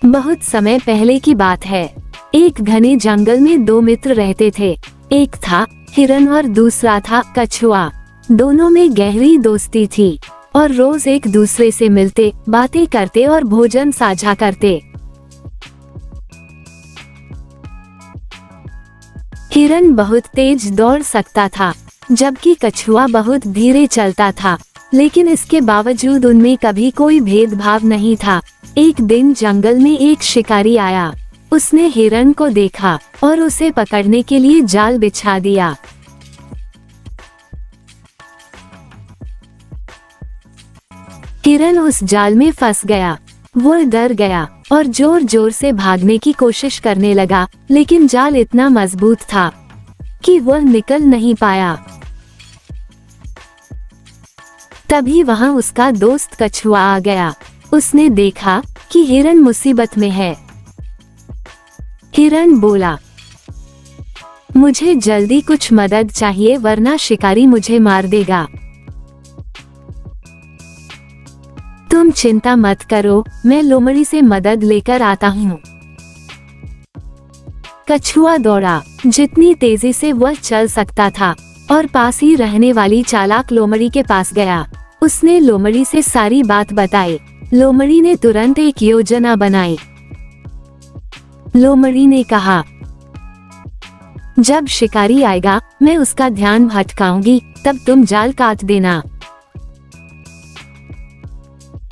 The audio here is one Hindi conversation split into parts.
बहुत समय पहले की बात है। एक घने जंगल में दो मित्र रहते थे। एक था हिरन और दूसरा था कछुआ। दोनों में गहरी दोस्ती थी और रोज एक दूसरे से मिलते, बातें करते और भोजन साझा करते। हिरन बहुत तेज दौड़ सकता था, जबकि कछुआ बहुत धीरे चलता था, लेकिन इसके बावजूद उनमें कभी कोई भेदभाव नहीं था। एक दिन जंगल में एक शिकारी आया। उसने हिरन को देखा और उसे पकड़ने के लिए जाल बिछा दिया। हिरन उस जाल में फंस गया। वो डर गया और जोर जोर से भागने की कोशिश करने लगा, लेकिन जाल इतना मजबूत था कि वह निकल नहीं पाया। तभी वहां उसका दोस्त कछुआ आ गया। उसने देखा कि हिरन मुसीबत में है। हिरन बोला, मुझे जल्दी कुछ मदद चाहिए वरना शिकारी मुझे मार देगा। तुम चिंता मत करो, मैं लोमड़ी से मदद लेकर आता हूँ। कछुआ दौड़ा जितनी तेजी से वह चल सकता था और पास ही रहने वाली चालाक लोमड़ी के पास गया। उसने लोमड़ी से सारी बात बताई। लोमड़ी ने तुरंत एक योजना बनाई। लोमड़ी ने कहा, जब शिकारी आएगा मैं उसका ध्यान भटकाऊंगी, तब तुम जाल काट देना।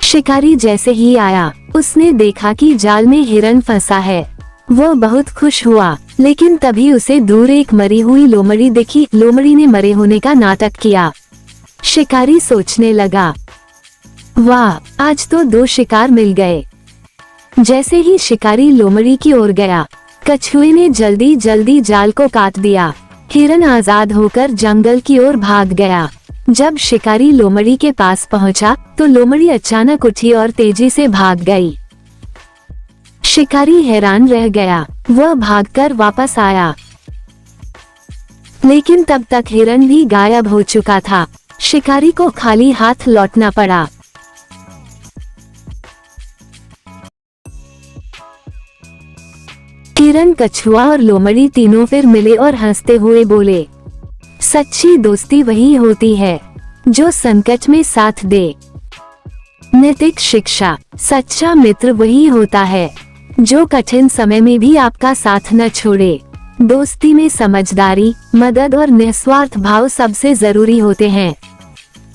शिकारी जैसे ही आया, उसने देखा कि जाल में हिरन फंसा है। वो बहुत खुश हुआ, लेकिन तभी उसे दूर एक मरी हुई लोमड़ी दिखी। लोमड़ी ने मरे होने का नाटक किया। शिकारी सोचने लगा, वाह, आज तो दो शिकार मिल गए। जैसे ही शिकारी लोमड़ी की ओर गया, कछुए ने जल्दी जल्दी जाल को काट दिया। हिरन आजाद होकर जंगल की ओर भाग गया। जब शिकारी लोमड़ी के पास पहुंचा, तो लोमड़ी अचानक उठी और तेजी से भाग गई। शिकारी हैरान रह गया। वह भागकर वापस आया, लेकिन तब तक हिरन भी गायब हो चुका था। शिकारी को खाली हाथ लौटना पड़ा। हिरन, कछुआ और लोमड़ी तीनों फिर मिले और हंसते हुए बोले, सच्ची दोस्ती वही होती है जो संकट में साथ दे। नैतिक शिक्षा, सच्चा मित्र वही होता है जो कठिन समय में भी आपका साथ न छोड़े। दोस्ती में समझदारी, मदद और निस्वार्थ भाव सबसे जरूरी होते हैं।